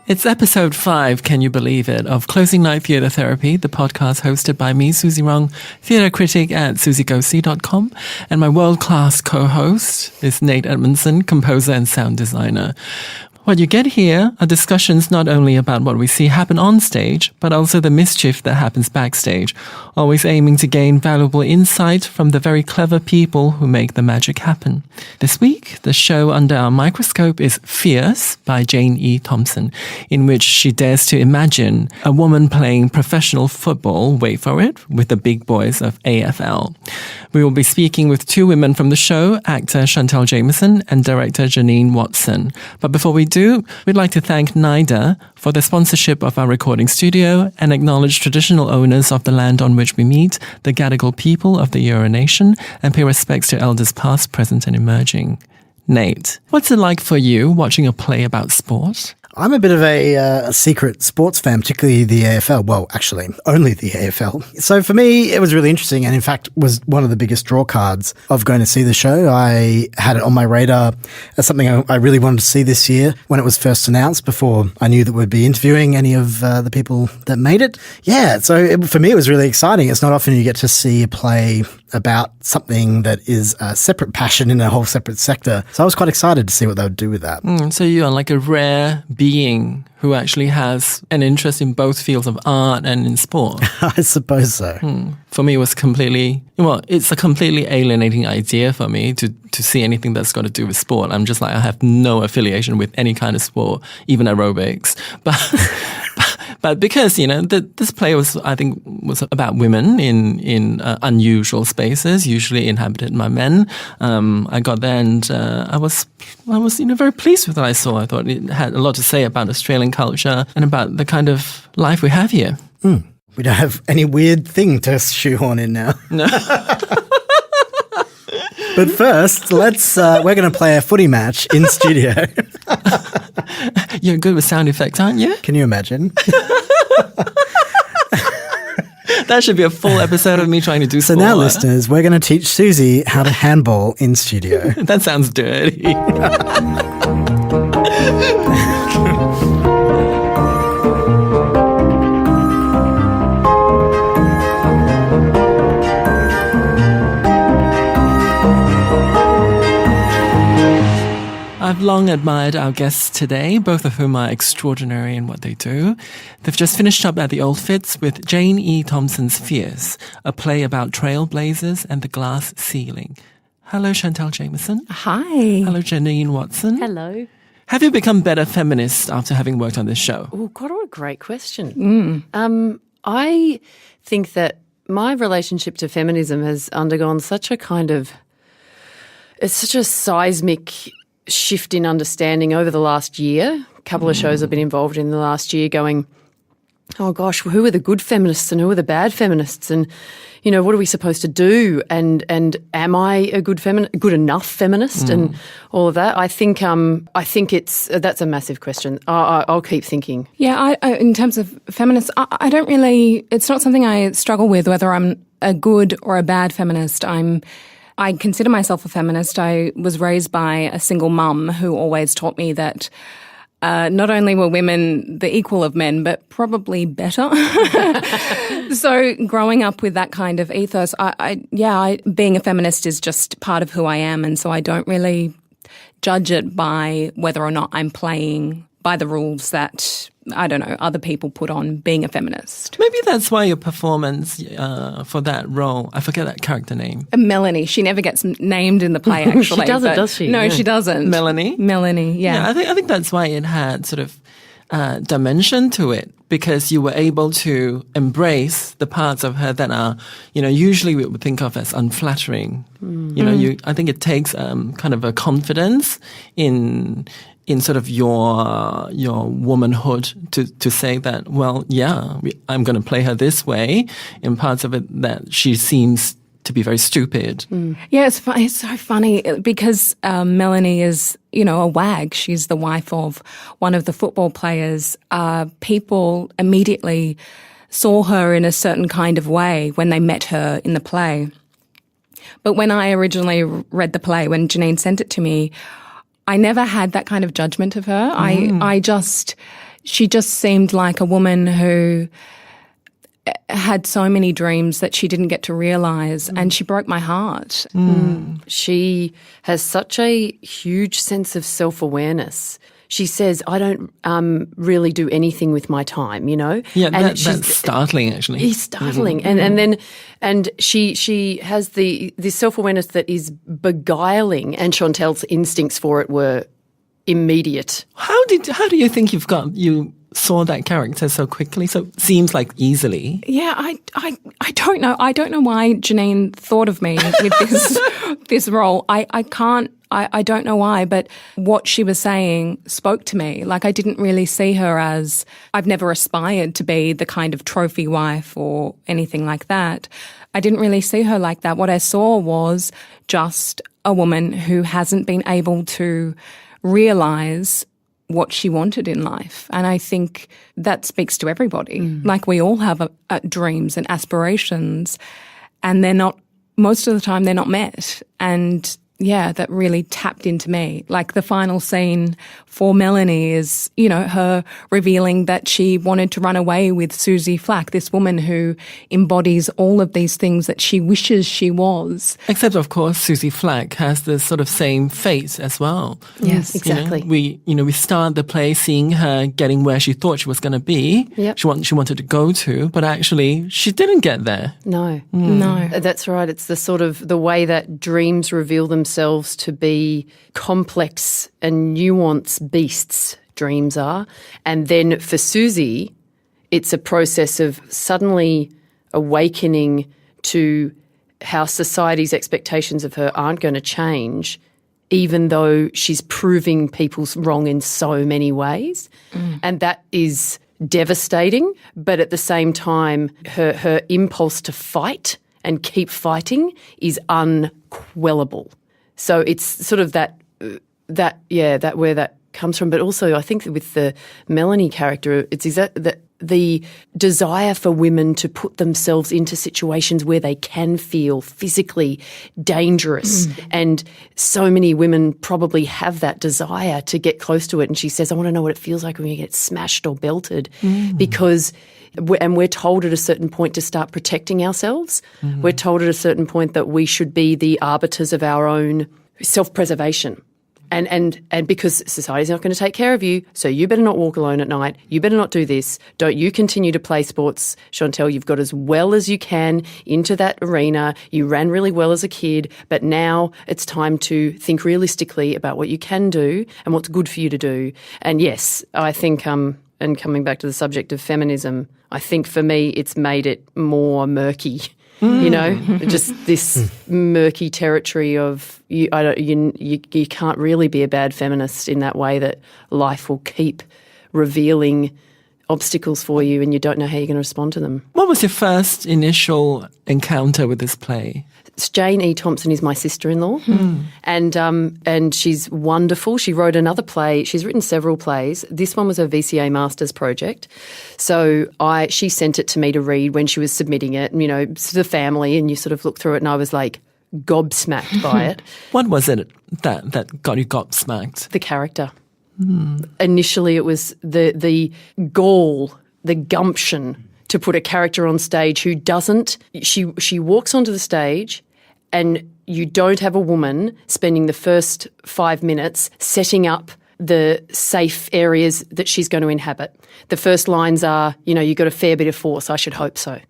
It's episode 5, can you believe it, of Closing Night Theatre Therapy, the podcast hosted by me, Susie Rong, theatre critic at susiegoc.com, and my world-class co-host is Nate Edmondson, composer and sound designer. What you get here are discussions not only about what we see happen on stage, but also the mischief that happens backstage, always aiming to gain valuable insight from the very clever people who make the magic happen. This week, the show under our microscope is Fierce by Jane E. Thompson, in which she dares to imagine a woman playing professional football, wait for it, with the big boys of AFL. We will be speaking with 2 women from the show, actor Chantelle Jamieson and director Janine Watson. But before we do, we'd like to thank NIDA for the sponsorship of our recording studio and acknowledge traditional owners of the land on which we meet, the Gadigal people of the Eora Nation, and pay respects to elders past, present and emerging. Nate, what's it like for you watching a play about sport? I'm a bit of a secret sports fan, particularly the AFL. Well, actually, only the AFL. So for me, it was really interesting and in fact was one of the biggest draw cards of going to see the show. I had it on my radar as something I really wanted to see this year when it was first announced before I knew that we'd be interviewing any of the people that made it. Yeah, so for me, it was really exciting. It's not often you get to see a play about something that is a separate passion in a whole separate sector. So I was quite excited to see what they would do with that. So you are like a rare being who actually has an interest in both fields of art and in sport. I suppose so. For me, it's a completely alienating idea for me to see anything that's got to do with sport. I'm just like, I have no affiliation with any kind of sport, even aerobics. But because, this play was about women in unusual spaces, usually inhabited by men. I got there and I was very pleased with what I saw. I thought it had a lot to say about Australian culture and about the kind of life we have here. We don't have any weird thing to shoehorn in now. No. But first, we're going to play a footy match in studio. You're good with sound effects, aren't you? Can you imagine? That should be a full episode of me trying to do So now, listeners, we're going to teach Susie how to handball in studio. That sounds dirty. I've long admired our guests today, both of whom are extraordinary in what they do. They've just finished up at the Old Fitz with Jane E. Thompson's Fierce, a play about trailblazers and the glass ceiling. Hello, Chantelle Jamieson. Hi. Hello, Janine Watson. Hello. Have you become better feminist after having worked on this show? Oh, God, what a great question. I think that my relationship to feminism has undergone such a seismic shift in understanding over the last year. A couple of shows I've been involved in the last year going, oh gosh, who are the good feminists and who are the bad feminists, and what are we supposed to do, and am I a good enough feminist, and all of that. I think that's a massive question. I'll keep thinking. Yeah, I in terms of feminists, I don't really. It's not something I struggle with whether I'm a good or a bad feminist. I consider myself a feminist. I was raised by a single mum who always taught me that not only were women the equal of men, but probably better. So growing up with that kind of ethos, being a feminist is just part of who I am, and so I don't really judge it by whether or not I'm playing by the rules that, I don't know, other people put on being a feminist. Maybe that's why your performance for that role, I forget that character name. Melanie. She never gets named in the play, actually. She doesn't, does she? No, she doesn't. Melanie, yeah. I think that's why it had sort of dimension to it, because you were able to embrace the parts of her that are, usually we would think of as unflattering. I think it takes kind of a confidence in sort of your womanhood to say that, well, yeah, I'm going to play her this way, in parts of it that she seems to be very stupid. Yeah, it's so funny because Melanie is, a wag. She's the wife of one of the football players. People immediately saw her in a certain kind of way when they met her in the play. But when I originally read the play, when Janine sent it to me, I never had that kind of judgment of her. I just, she just seemed like a woman who had so many dreams that she didn't get to realize, and she broke my heart. She has such a huge sense of self-awareness. She says, I don't really do anything with my time, you know? Yeah, and that's startling, actually. It's startling. And she has this self-awareness that is beguiling, and Chantelle's instincts for it were immediate. How do you think you saw that character so quickly? So seems like easily. Yeah, I don't know. I don't know why Janine thought of me with this role. I don't know why, but what she was saying spoke to me. Like, I didn't really see her as, I've never aspired to be the kind of trophy wife or anything like that. I didn't really see her like that. What I saw was just a woman who hasn't been able to realize what she wanted in life. And I think that speaks to everybody. Like, we all have dreams and aspirations, and most of the time they're not met. And yeah, that really tapped into me. Like, the final scene for Melanie is, you know, her revealing that she wanted to run away with Susie Flack, this woman who embodies all of these things that she wishes she was. Except, of course, Susie Flack has the sort of same fate as well. Yes, exactly. We start the play seeing her getting where she thought she was going to be. Yep. She wanted to go to, but actually she didn't get there. No. No. That's right. It's the way that dreams reveal themselves to be complex and nuanced beasts, dreams are. And then for Susie, it's a process of suddenly awakening to how society's expectations of her aren't going to change, even though she's proving people wrong in so many ways. And that is devastating. But at the same time, her impulse to fight and keep fighting is unquellable. So it's sort of that where that comes from. But also, I think that with the Melanie character, it's the desire for women to put themselves into situations where they can feel physically dangerous. And so many women probably have that desire to get close to it. And she says, I want to know what it feels like when you get smashed or belted, because we're told at a certain point to start protecting ourselves. We're told at a certain point that we should be the arbiters of our own self-preservation. And because society's not going to take care of you, so you better not walk alone at night. You better not do this. Don't you continue to play sports, Chantelle. You've got as well as you can into that arena. You ran really well as a kid, but now it's time to think realistically about what you can do and what's good for you to do. And yes, I think, and coming back to the subject of feminism, I think for me it's made it more murky. You know, just this murky territory of you can't really be a bad feminist in that way, that life will keep revealing obstacles for you and you don't know how you're going to respond to them. What was your first initial encounter with this play? Jane E. Thompson is my sister-in-law, and she's wonderful. She wrote another play. She's written several plays. This one was a VCA master's project. So she sent it to me to read when she was submitting it, you know, to the family, and you sort of look through it, and I was like gobsmacked by it. What was it that got you gobsmacked? The character. Initially it was the gall, the gumption to put a character on stage who doesn't, she walks onto the stage and you don't have a woman spending the first 5 minutes setting up the safe areas that she's going to inhabit. The first lines are, you know, you've got a fair bit of force, I should hope so.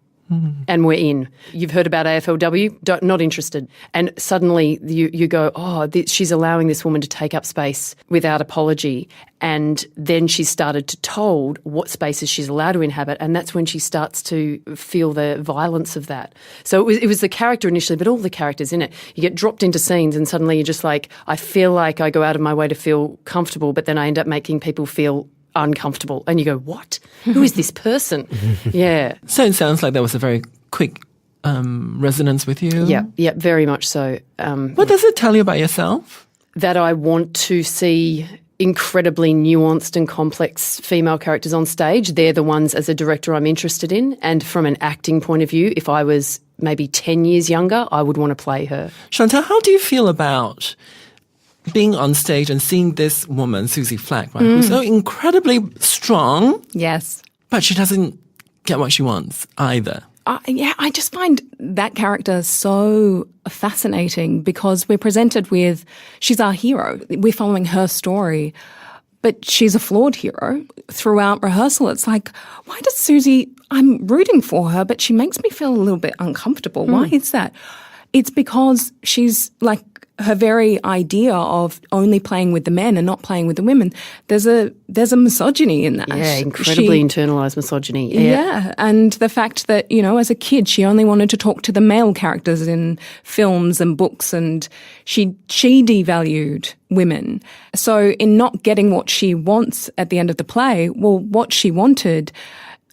And we're in. You've heard about AFLW, not interested. And suddenly you go, she's allowing this woman to take up space without apology. And then she's started to told what spaces she's allowed to inhabit, and that's when she starts to feel the violence of that. So it was the character initially, but all the characters in it. You get dropped into scenes and suddenly you're just like, I feel like I go out of my way to feel comfortable, but then I end up making people feel uncomfortable, and you go, what? Who is this person? Yeah. So it sounds like there was a very quick resonance with you. Yeah, very much so. What does it tell you about yourself? That I want to see incredibly nuanced and complex female characters on stage. They're the ones, as a director, I'm interested in. And from an acting point of view, if I was maybe 10 years younger, I would want to play her. Chantelle, how do you feel about being on stage and seeing this woman, Susie Flack, right, who's so incredibly strong, Yes. but she doesn't get what she wants either. I just find that character so fascinating because we're presented with, she's our hero. We're following her story, but she's a flawed hero. Throughout rehearsal, it's like, why does Susie, I'm rooting for her, but she makes me feel a little bit uncomfortable. Why is that? It's because she's like, her very idea of only playing with the men and not playing with the women, there's a misogyny in that. Yeah, incredibly internalized misogyny. Yeah, and the fact that, as a kid, she only wanted to talk to the male characters in films and books, and she devalued women. So in not getting what she wants at the end of the play, well, what she wanted,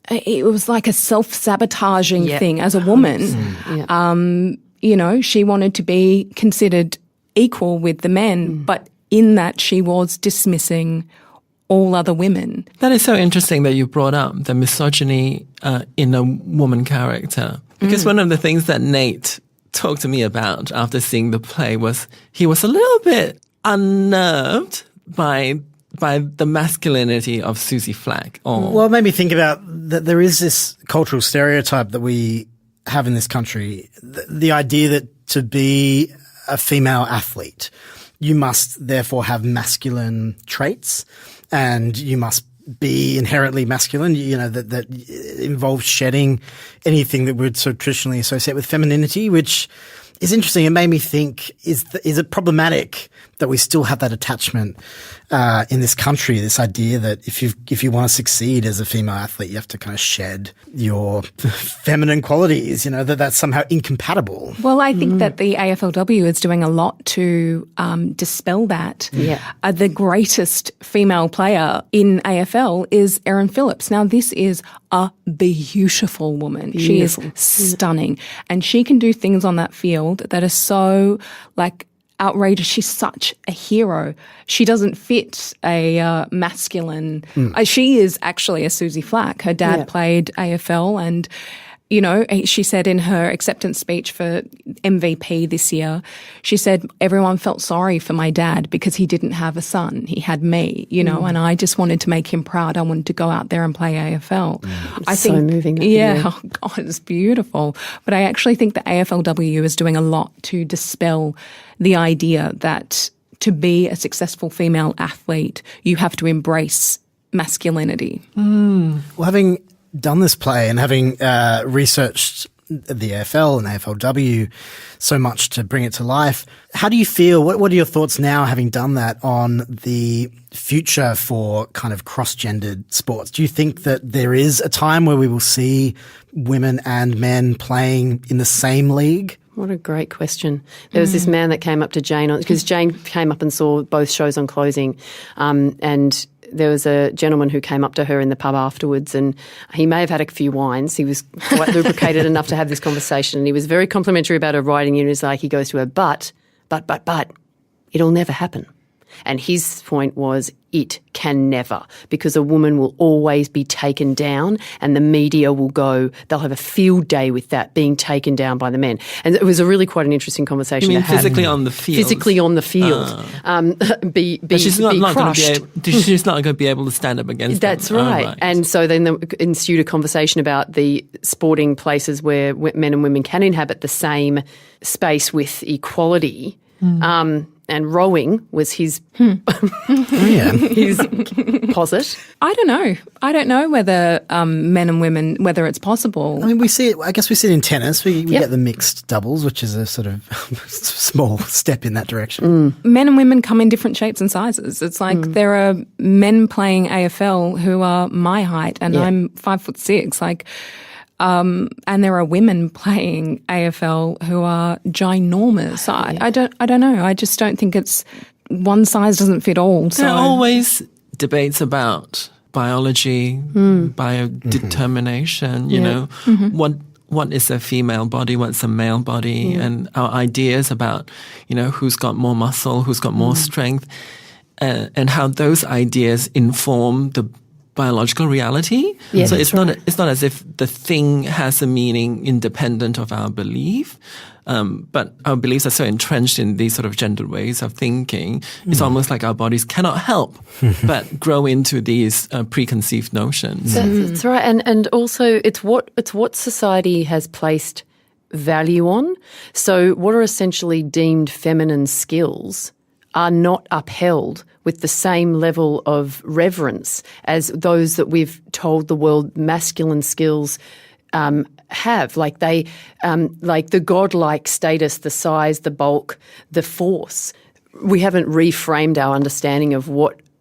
it was like a self-sabotaging thing as a woman. She wanted to be considered equal with the men, but in that she was dismissing all other women. That is so interesting that you brought up the misogyny in a woman character. Because one of the things that Nate talked to me about after seeing the play was he was a little bit unnerved by the masculinity of Susie Flack. Well, it made me think about that there is this cultural stereotype that we have in this country, the idea that to be a female athlete, you must therefore have masculine traits and you must be inherently masculine, that involves shedding anything that we'd so traditionally associate with femininity, which is interesting. It made me think, is it problematic that we still have that attachment in this country, this idea that if you want to succeed as a female athlete, you have to kind of shed your feminine qualities, that's somehow incompatible. Well, I think that the AFLW is doing a lot to dispel that. Yeah. The greatest female player in AFL is Erin Phillips. Now, this is a beautiful woman. She is stunning. And she can do things on that field that are so, outrageous. She's such a hero. She doesn't fit a masculine. She is actually a Susie Flack. Her dad played AFL, and she said in her acceptance speech for MVP this year, she said everyone felt sorry for my dad because he didn't have a son. He had me, and I just wanted to make him proud. I wanted to go out there and play AFL. I think so moving. Yeah, oh God, it's beautiful. But I actually think the AFLW is doing a lot to dispel the idea that to be a successful female athlete, you have to embrace masculinity. Well, having done this play and having researched the AFL and AFLW so much to bring it to life, how do you feel, what are your thoughts now, having done that, on the future for kind of cross-gendered sports? Do you think that there is a time where we will see women and men playing in the same league? What a great question. There was this man that came up to Jane, because Jane came up and saw both shows on closing, and there was a gentleman who came up to her in the pub afterwards, and he may have had a few wines. He was quite lubricated enough to have this conversation, and he was very complimentary about her writing. He was like, he goes to her, but, it'll never happen. And his point was, it can never, because a woman will always be taken down, and the media will go, they'll have a field day with that, being taken down by the men. And it was a really quite an interesting conversation. You mean to have. physically on the field? Physically on the field. But she's not crushed. She's not going to be able to stand up against them. That's right. Right. And so then there ensued a conversation about the sporting places where men and women can inhabit the same space with equality. And rowing was his his posit. I don't know whether men and women, whether it's possible. I mean, we see it in tennis. We get the mixed doubles, which is a sort of small step in that direction. Men and women come in different shapes and sizes. It's like there are men playing AFL who are my height, and I'm 5'6". And there are women playing AFL who are ginormous. I don't know. I just don't think it's one size doesn't fit all. So there are always debates about biology, biodetermination, you know, what is a female body, what's a male body, and our ideas about, who's got more muscle, who's got more strength, and how those ideas inform the biological reality. Yeah, so that's it's not as if the thing has a meaning independent of our belief. But our beliefs are so entrenched in these sort of gendered ways of thinking. It's almost like our bodies cannot help but grow into these preconceived notions. That's right. And also it's what society has placed value on. So what are essentially deemed feminine skills are not upheld with the same level of reverence as those that we've told the world masculine skills have. Like they, like the godlike status, the size, the bulk, the force. We haven't reframed our understanding of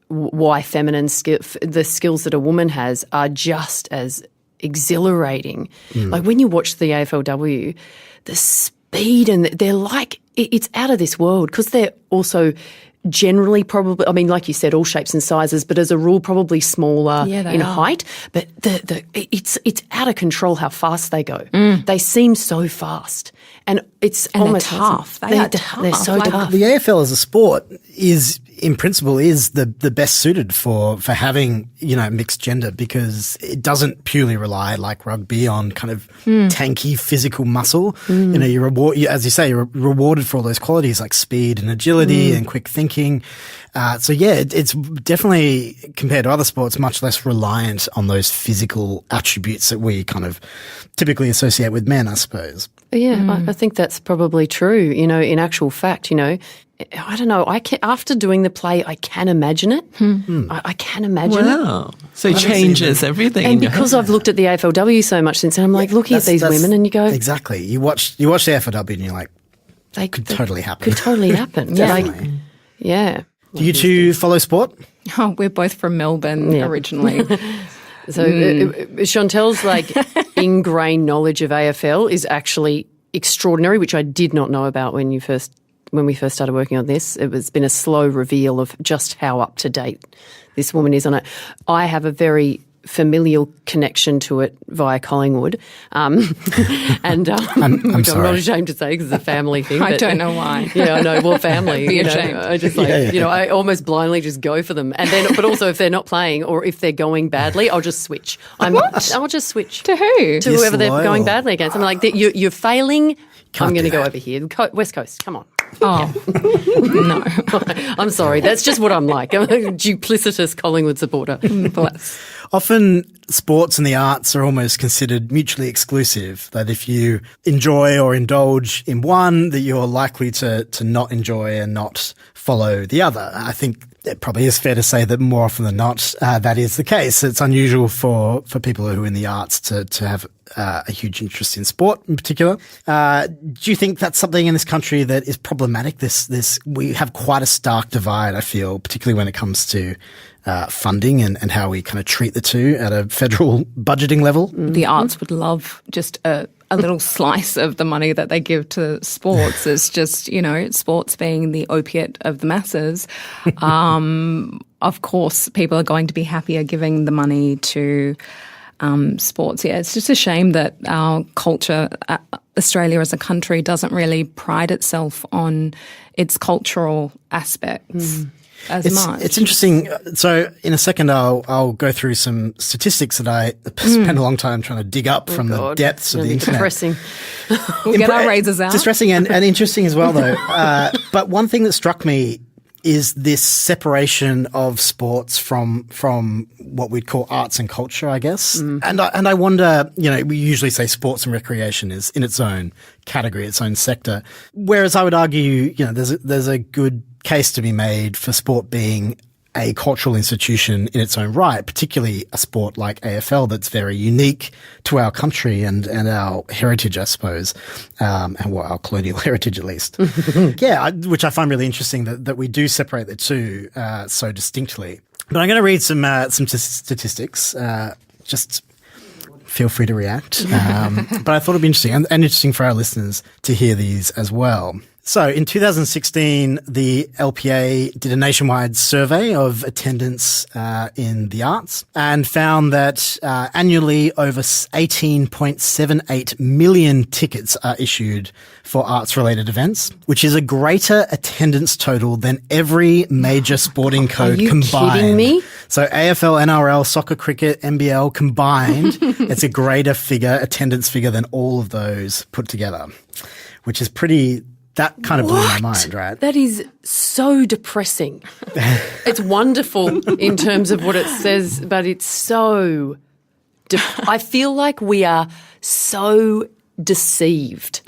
why feminine the skills that a woman has are just as exhilarating. Like when you watch the AFLW, the speed and they're like, it's out of this world because they're also generally probably, I mean, like you said, all shapes and sizes, but as a rule, probably smaller in height. But it's out of control how fast they go. They seem so fast. And it's almost tough. They're so tough. The AFL as a sport is, in principle, is the best suited for having, mixed gender because it doesn't purely rely like rugby on kind of tanky physical muscle. As you say, you're rewarded for all those qualities like speed and agility and quick thinking. It's definitely, compared to other sports, much less reliant on those physical attributes that we kind of typically associate with men, I suppose. Yeah, I think that's probably true. In actual fact, I don't know. After doing the play, I can imagine it. I can imagine it. Wow. So it changes everything. And because I've looked at the AFLW so much since, and I'm like looking at these women and you go... Exactly. You watch the AFLW and you're like, they could totally happen. Could totally happen. Yeah. Do you two follow sport? Oh, we're both from Melbourne originally. So Chantelle's ingrained knowledge of AFL is actually extraordinary, which I did not know about when we first started working on this. It's been a slow reveal of just how up to date this woman is on it. I have a very familial connection to it via Collingwood, and I'm which I'm sorry. not ashamed to say because it's a family thing. I don't know why. Yeah, I know. Well, family. Be ashamed. I just I almost blindly just go for them, and then but also if they're not playing or if they're going badly, I'll just switch. I'll just switch To who? to whoever they're going badly against. I'm like, you're failing. I'm going to go over here. West Coast, come on. Oh, no. I'm sorry. That's just what I'm like. I'm a duplicitous Collingwood supporter. Bless. Often sports and the arts are almost considered mutually exclusive, that if you enjoy or indulge in one, that you're likely to not enjoy and not follow the other. I think it probably is fair to say that more often than not, that is the case. It's unusual for people who are in the arts to have a huge interest in sport in particular. Do you think that's something in this country that is problematic? We have quite a stark divide, I feel, particularly when it comes to funding and how we kind of treat the two at a federal budgeting level. The arts would love just a little slice of the money that they give to sports. It's just, sports being the opiate of the masses. Of course, people are going to be happier giving the money to sports. Yeah, it's just a shame that our culture, Australia as a country, doesn't really pride itself on its cultural aspects. It's interesting. So in a second, I'll go through some statistics that I spent a long time trying to dig up from the depths of the internet. Depressing. We'll get our razors out. Distressing and interesting as well, though. But one thing that struck me is this separation of sports from what we'd call arts and culture, I guess. And I wonder, we usually say sports and recreation is in its own category, its own sector. Whereas I would argue, there's a good case to be made for sport being a cultural institution in its own right, particularly a sport like AFL that's very unique to our country and our heritage, I suppose, and our colonial heritage at least. Which I find really interesting that we do separate the two so distinctly. But I'm going to read some statistics. Just feel free to react. But I thought it'd be interesting and interesting for our listeners to hear these as well. So in 2016, the LPA did a nationwide survey of attendance in the arts and found that annually over 18.78 million tickets are issued for arts-related events, which is a greater attendance total than every major sporting code combined. Kidding me? So AFL, NRL, soccer, cricket, NBL combined, it's a greater attendance figure than all of those put together, which is pretty... That kind of blew my mind, right? That is so depressing. It's wonderful in terms of what it says, but it's so... I feel like we are so deceived.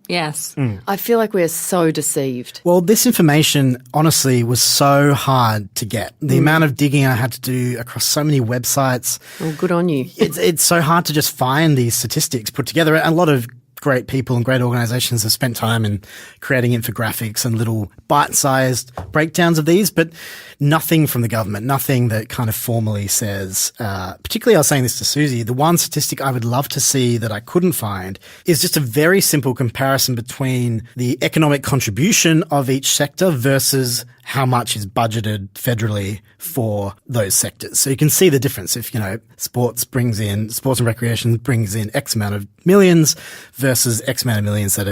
Yes. I feel like we are so deceived. Well, this information, honestly, was so hard to get. The amount of digging I had to do across so many websites. Well, good on you. It's so hard to just find these statistics put together. A lot of great people and great organizations have spent time in creating infographics and little bite-sized breakdowns of these, but nothing from the government, nothing that kind of formally says, particularly I was saying this to Susie, the one statistic I would love to see that I couldn't find is just a very simple comparison between the economic contribution of each sector versus how much is budgeted federally for those sectors. So you can see the difference. If, sports and recreation brings in X amount of millions versus X amount of millions that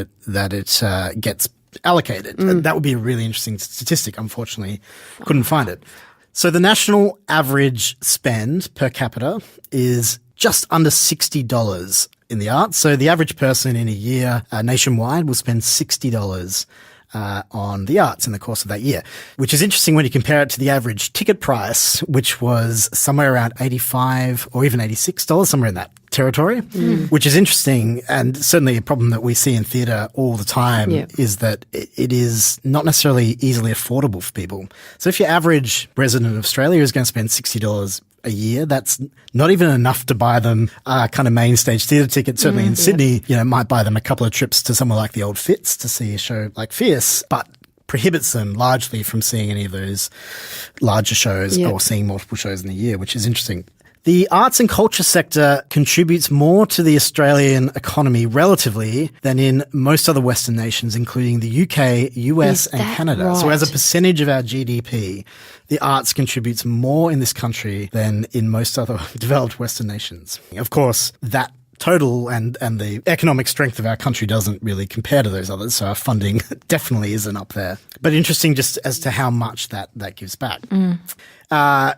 it gets allocated. That would be a really interesting statistic. Unfortunately, couldn't find it. So the national average spend per capita is just under $60 in the arts. So the average person in a year nationwide will spend $60 on the arts in the course of that year, which is interesting when you compare it to the average ticket price, which was somewhere around $85 or even $86, somewhere in that territory, which is interesting and certainly a problem that we see in theatre all the time is that it is not necessarily easily affordable for people. So if your average resident of Australia is going to spend $60 a year, that's not even enough to buy them a kind of main stage theatre ticket. Certainly in Sydney, might buy them a couple of trips to somewhere like the Old Fitz to see a show like Fierce, but prohibits them largely from seeing any of those larger shows or seeing multiple shows in a year, which is interesting. The arts and culture sector contributes more to the Australian economy relatively than in most other Western nations, including the UK, US and Canada. Right? So as a percentage of our GDP, the arts contributes more in this country than in most other developed Western nations. Of course, that total and the economic strength of our country doesn't really compare to those others, so our funding definitely isn't up there. But interesting just as to how much that gives back.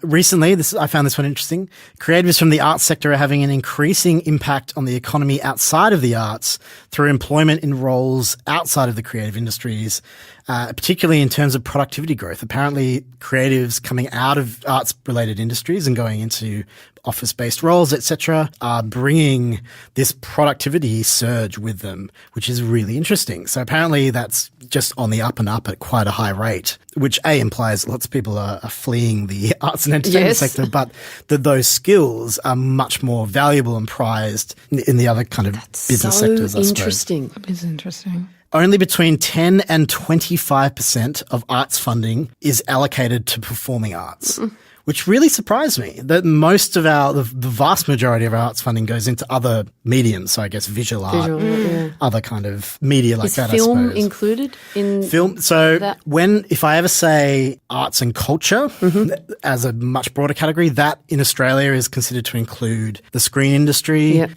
Recently, I found this one interesting. Creatives from the arts sector are having an increasing impact on the economy outside of the arts through employment in roles outside of the creative industries, particularly in terms of productivity growth. Apparently, creatives coming out of arts-related industries and going into office-based roles, etc., are bringing this productivity surge with them, which is really interesting. So apparently that's just on the up and up at quite a high rate, which implies lots of people are fleeing the arts and entertainment sector, but that those skills are much more valuable and prized in the other kind of business sectors, I suppose. Interesting. That is interesting. Only between 10 and 25% of arts funding is allocated to performing arts. Which really surprised me that most of the vast majority of our arts funding goes into other mediums. So I guess visual art, other kind of media like that, I suppose. Is film included in film? So that? if I ever say arts and culture as a much broader category, that in Australia is considered to include the screen industry,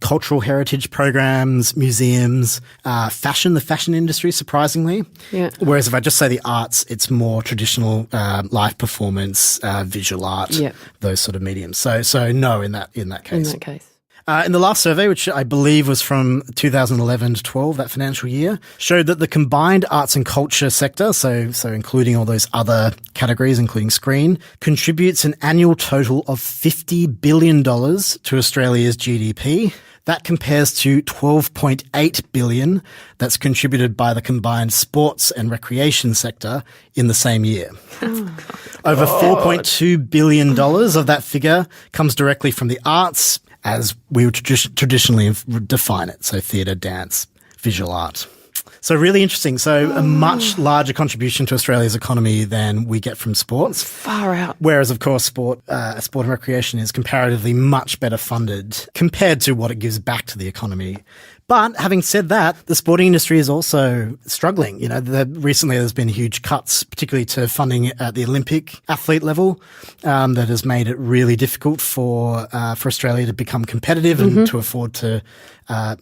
cultural heritage programs, museums, fashion, the fashion industry, surprisingly. Yeah. Whereas if I just say the arts, it's more traditional live performance, visual art, those sort of mediums. So no, in that case. In that case. In the last survey, which I believe was from 2011 to 12, that financial year, showed that the combined arts and culture sector, so including all those other categories, including screen, contributes an annual total of $50 billion to Australia's GDP. That compares to $12.8 billion that's contributed by the combined sports and recreation sector in the same year. Over $4.2 billion of that figure comes directly from the arts, as we would traditionally define it. So theatre, dance, visual art. So really interesting. So a much larger contribution to Australia's economy than we get from sports. Far out. Whereas, of course, sport and recreation is comparatively much better funded compared to what it gives back to the economy But having said that, the sporting industry is also struggling. Recently there's been huge cuts, particularly to funding at the Olympic athlete level, that has made it really difficult for Australia to become competitive and to afford to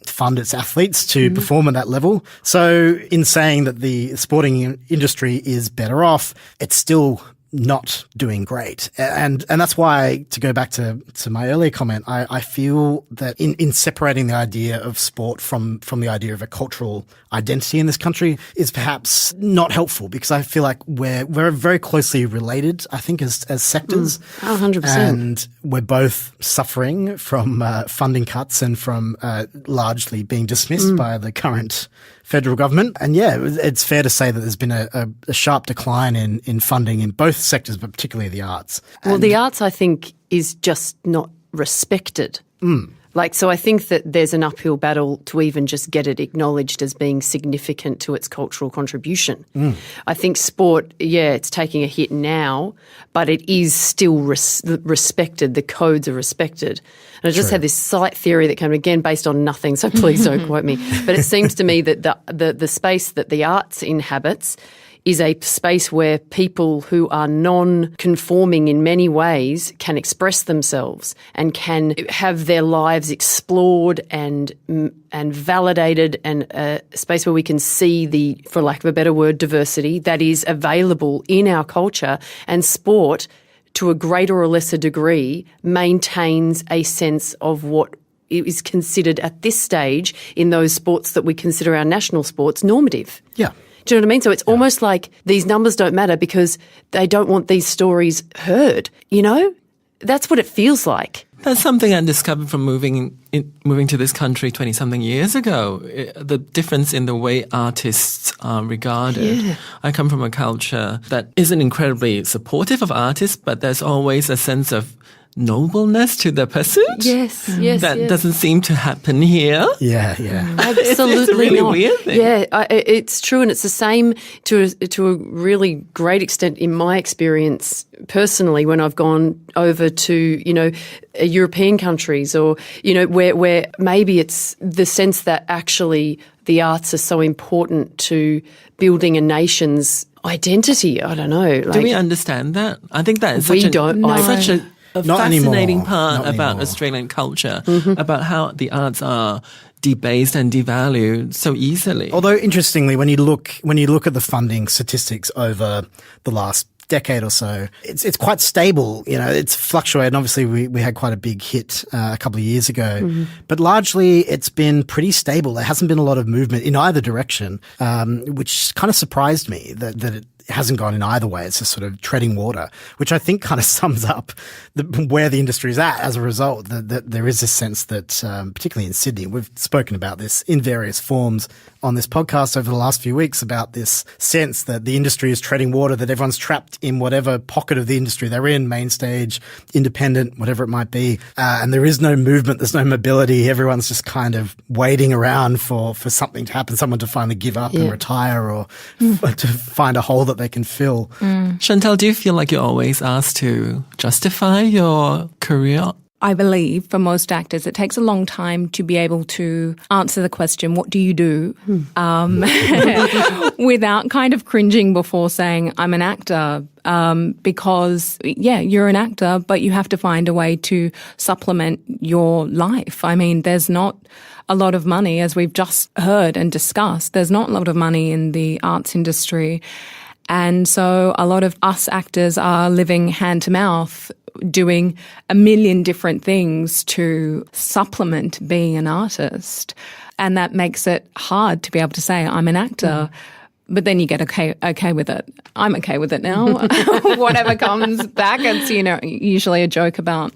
fund its athletes to perform at that level. So in saying that the sporting industry is better off, it's still not doing great. And that's why, to go back to my earlier comment, I feel that in separating the idea of sport from the idea of a cultural identity in this country is perhaps not helpful, because I feel like we're very closely related, I think, as sectors. 100%. And we're both suffering from funding cuts and from largely being dismissed by the current federal government. And yeah, it's fair to say that there's been a sharp decline in funding in both sectors, but particularly the arts. Well, the arts, I think, is just not respected. So I think that there's an uphill battle to even just get it acknowledged as being significant to its cultural contribution. I think sport, it's taking a hit now, but it is still respected. The codes are respected. And I just had this slight theory that came, again, based on nothing, so please don't quote me. But it seems to me that the space that the arts inhabits is a space where people who are non-conforming in many ways can express themselves and can have their lives explored and validated, and a space where we can see the, for lack of a better word, diversity that is available in our culture. And sport, to a greater or lesser degree, maintains a sense of what is considered at this stage in those sports that we consider our national sports normative. Yeah. Do you know what I mean? So it's almost like these numbers don't matter because they don't want these stories heard, That's what it feels like. That's something I discovered from moving to this country 20-something years ago. The difference in the way artists are regarded. Yeah. I come from a culture that isn't incredibly supportive of artists, but there's always a sense of nobleness to the pursuit. Yes. That doesn't seem to happen here. Yeah. Absolutely it's a really not. weird thing. Yeah, it's true, and it's the same to a really great extent in my experience personally when I've gone over to European countries, or where maybe it's the sense that actually the arts are so important to building a nation's identity. I don't know. Do we understand that? I think that is We such don't. such a Not fascinating anymore. part Not about anymore. Australian culture, about how the arts are debased and devalued so easily. Although interestingly, when you look at the funding statistics over the last decade or so, it's quite stable. It's fluctuated. Obviously, we had quite a big hit a couple of years ago, but largely it's been pretty stable. There hasn't been a lot of movement in either direction, which kind of surprised me that it hasn't gone in either way. It's just sort of treading water, which I think kind of sums up where the industry is at as a result. That there is a sense that, particularly in Sydney, we've spoken about this in various forms on this podcast over the last few weeks, about this sense that the industry is treading water, that everyone's trapped in whatever pocket of the industry they're in, main stage, independent, whatever it might be. And there is no movement, there's no mobility. Everyone's just kind of waiting around for something to happen, someone to finally give up and retire, or to find a hole that they can fill. Chantelle, do you feel like you're always asked to justify your career? I believe for most actors, it takes a long time to be able to answer the question, what do you do? Without kind of cringing before saying, I'm an actor. Because, you're an actor, but you have to find a way to supplement your life. I mean, there's not a lot of money, as we've just heard and discussed. There's not a lot of money in the arts industry. And so a lot of us actors are living hand to mouth, doing a million different things to supplement being an artist. And that makes it hard to be able to say, I'm an actor. But then you get okay with it. I'm okay with it now. Whatever comes back, it's, usually a joke about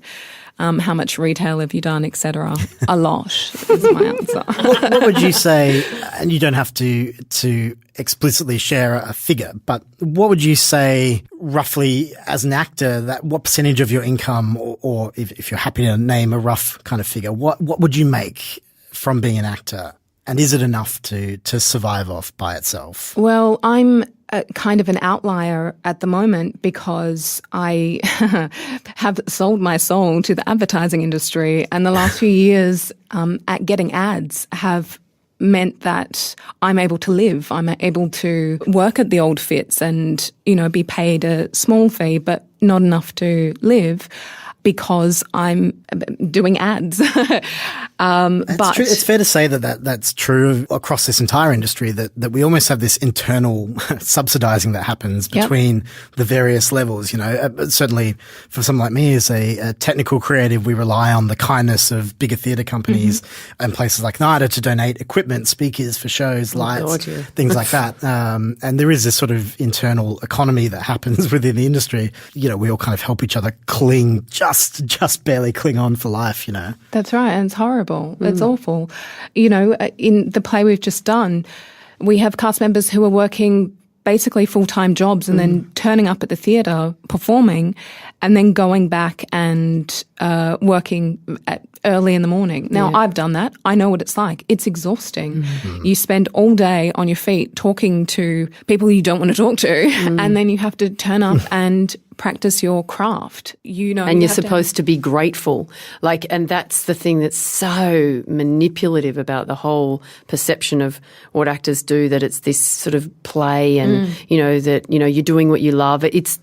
how much retail have you done, etc. A lot is my answer. What would you say, and you don't have to explicitly share a figure, but what would you say roughly as an actor, that what percentage of your income, or if you're happy to name a rough kind of figure, what would you make from being an actor? And is it enough to survive off by itself? Well, I'm kind of an outlier at the moment because I have sold my soul to the advertising industry, and the last few years at getting ads have meant that I'm able to live. I'm able to work at the old fits and, be paid a small fee, but not enough to live, because I'm doing ads. But true. It's fair to say that's true across this entire industry, that we almost have this internal subsidizing that happens between the various levels. Certainly for someone like me as a technical creative, we rely on the kindness of bigger theatre companies and places like NIDA to donate equipment, speakers for shows, lights, things like that. And there is this sort of internal economy that happens within the industry. We all kind of help each other cling, just barely cling on for life, That's right. And it's horrible. It's awful. In the play we've just done, we have cast members who are working basically full-time jobs and then turning up at the theatre, performing, and then going back and working early in the morning. Now, I've done that. I know what it's like. It's exhausting. You spend all day on your feet talking to people you don't want to talk to, and then you have to turn up and practice your craft. And you're supposed to be grateful. And that's the thing that's so manipulative about the whole perception of what actors do, that it's this sort of play and, that, you're doing what you love. It's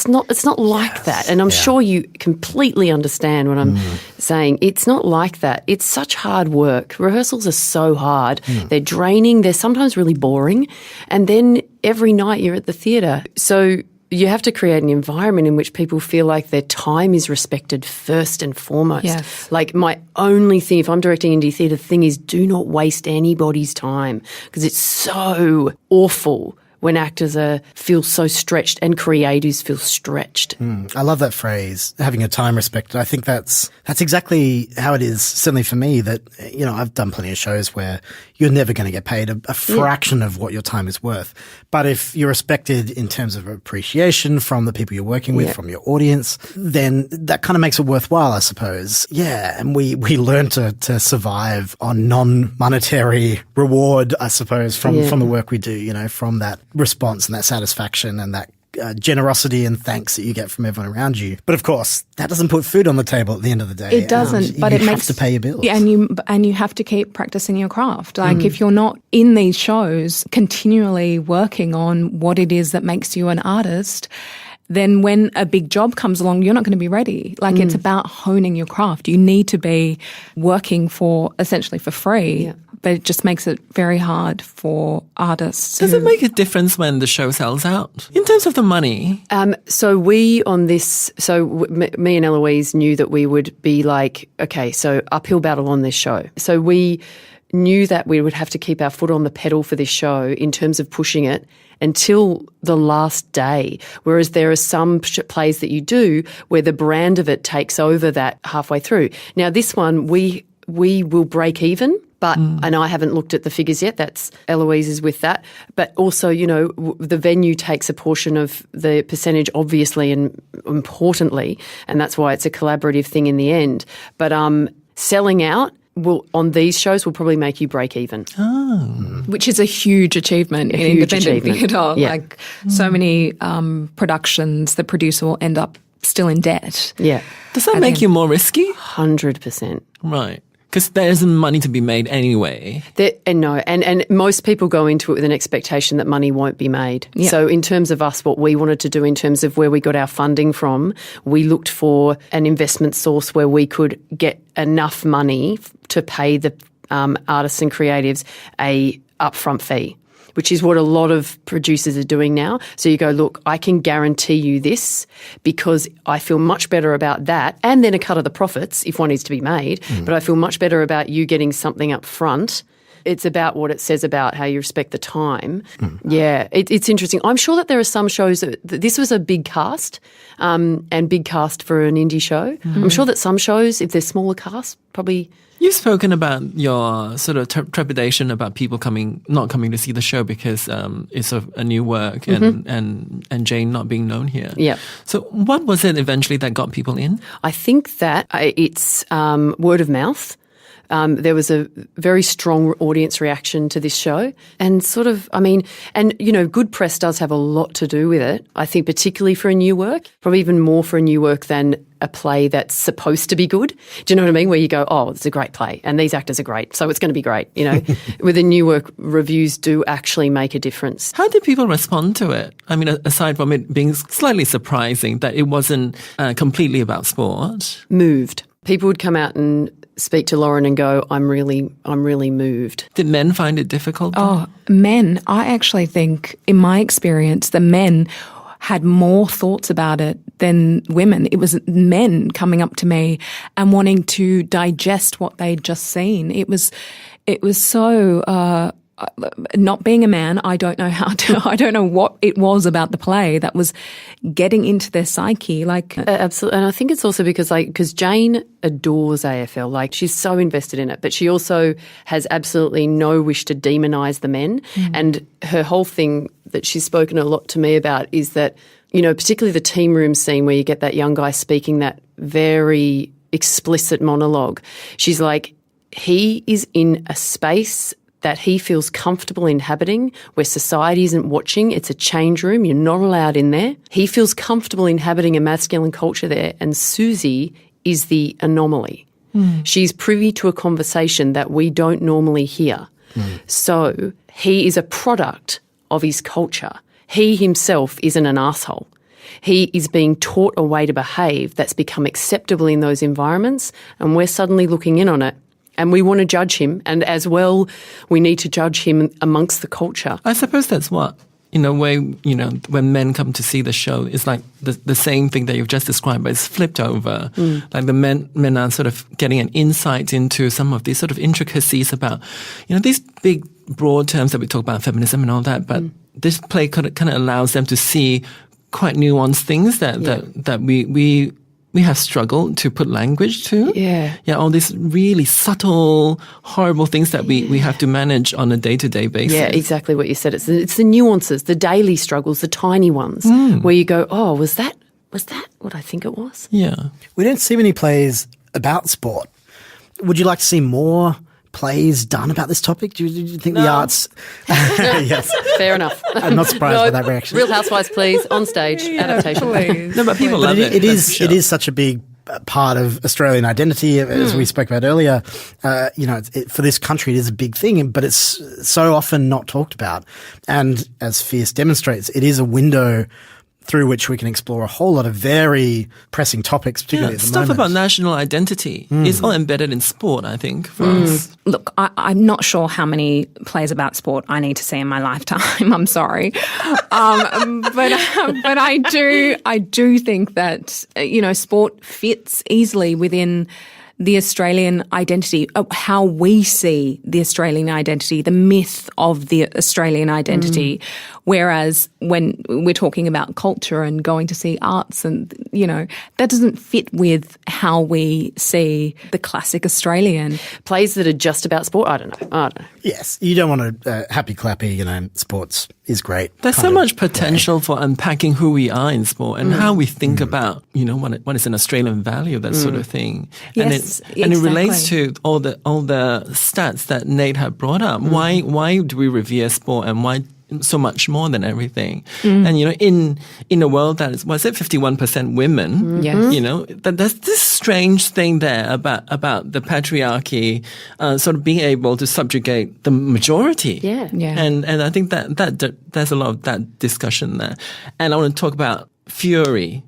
not like that. And I'm sure you completely understand what I'm saying. It's not like that. It's such hard work. Rehearsals are so hard. They're draining. They're sometimes really boring. And then every night you're at the theatre. So you have to create an environment in which people feel like their time is respected first and foremost. Yes. My only thing, if I'm directing indie theatre, thing is do not waste anybody's time, because it's so awful when actors feel so stretched and creatives feel stretched. I love that phrase, having your time respected. I think that's exactly how it is, certainly for me, that, I've done plenty of shows where you're never going to get paid a fraction of what your time is worth. But if you're respected in terms of appreciation from the people you're working with, from your audience, then that kind of makes it worthwhile, I suppose. Yeah, and we learn to survive on non-monetary reward, I suppose, from the work we do, from that response and that satisfaction and that generosity and thanks that you get from everyone around you. But of course, that doesn't put food on the table at the end of the day. It doesn't, but you it have to pay your bills. Yeah, and you have to keep practicing your craft. If you're not in these shows continually working on what it is that makes you an artist, then when a big job comes along, you're not going to be ready. It's about honing your craft. You need to be working essentially for free. Yeah. But it just makes it very hard for artists. Does it make a difference when the show sells out in terms of the money? So me and Eloise knew that we would be so uphill battle on this show. So we knew that we would have to keep our foot on the pedal for this show in terms of pushing it until the last day, whereas there are some plays that you do where the brand of it takes over that halfway through. Now, this one, we will break even. But, and I haven't looked at the figures yet, that's Eloise is with that. But also, the venue takes a portion of the percentage, obviously, and importantly, and that's why it's a collaborative thing in the end. But selling out on these shows will probably make you break even. Which is a huge achievement in independent theatre. Yeah. So many productions, the producer will end up still in debt. Yeah. Does that make you more risky? 100%. Right. Because there isn't money to be made anyway. And most people go into it with an expectation that money won't be made. Yep. So in terms of us, what we wanted to do in terms of where we got our funding from, we looked for an investment source where we could get enough money to pay the artists and creatives a upfront fee, which is what a lot of producers are doing now. So you go, look, I can guarantee you this because I feel much better about that, and then a cut of the profits if one is to be made, but I feel much better about you getting something up front. It's about what it says about how you respect the time. Yeah, it's interesting. I'm sure that there are some shows that this was a big cast and big cast for an indie show. I'm sure that some shows, if they're smaller cast, probably... You've spoken about your sort of trepidation about people not coming to see the show because it's a new work and Jane not being known here. Yeah. So what was it eventually that got people in? I think that it's word of mouth. There was a very strong audience reaction to this show. And good press does have a lot to do with it. I think particularly for a new work, probably even more for a new work than a play that's supposed to be good. Do you know what I mean? Where you go, oh, it's a great play and these actors are great, so it's going to be great. With a new work, reviews do actually make a difference. How did people respond to it? I mean, aside from it being slightly surprising that it wasn't completely about sport. Moved. People would come out and speak to Lauren and go, I'm really moved. Did men find it difficult? Oh, men. I actually think, in my experience, the men had more thoughts about it than women. It was men coming up to me and wanting to digest what they'd just seen. It was so, not being a man, I don't know what it was about the play that was getting into their psyche. Absolutely. And I think it's also because Jane adores AFL. She's so invested in it, but she also has absolutely no wish to demonise the men. And her whole thing that she's spoken a lot to me about is that, particularly the team room scene where you get that young guy speaking that very explicit monologue. She's like, he is in a space that he feels comfortable inhabiting, where society isn't watching. It's a change room. You're not allowed in there. He feels comfortable inhabiting a masculine culture there, and Susie is the anomaly. She's privy to a conversation that we don't normally hear. So he is a product of his culture. He himself isn't an asshole. He is being taught a way to behave that's become acceptable in those environments, and we're suddenly looking in on it. And we want to judge him, and as well, we need to judge him amongst the culture. I suppose that's what, in a way, when men come to see the show, it's like the same thing that you've just described, but it's flipped over. Like the men are sort of getting an insight into some of these sort of intricacies about, these big, broad terms that we talk about, feminism and all that, but this play kind of allows them to see quite nuanced things that we have struggled to put language to. Yeah, all these really subtle, horrible things that we have to manage on a day-to-day basis. Yeah, exactly what you said. It's the nuances, the daily struggles, the tiny ones, where you go, oh, was that what I think it was? Yeah. We don't see many plays about sport. Would you like to see more plays done about this topic? Do you think the arts... Yes. Fair enough. I'm not surprised by that reaction. Real Housewives, please, on stage, adaptation. Please. No, but people love it. It is such a big part of Australian identity, as we spoke about earlier. For this country, it is a big thing, but it's so often not talked about. And as Fierce demonstrates, it is a window through which we can explore a whole lot of very pressing topics, particularly at the stuff moment. about national identity is all embedded in sport, I think, for us. Look, I'm not sure how many plays about sport I need to see in my lifetime. I'm sorry, but I do think that sport fits easily within the Australian identity, how we see the Australian identity, the myth of the Australian identity. Whereas when we're talking about culture and going to see arts and, that doesn't fit with how we see the classic Australian. Plays that are just about sport, I don't know. Yes, you don't want a happy clappy, sports is great. There's so much potential for unpacking who we are in sport and how we think about, what is an Australian value, that sort of thing. Yes, and it relates to all the stats that Nate had brought up. Why do we revere sport, and why so much more than everything? And in a world that is, was it 51% women? There's this strange thing there about the patriarchy sort of being able to subjugate the majority. Yeah. And I think that there's a lot of that discussion there. And I want to talk about fury.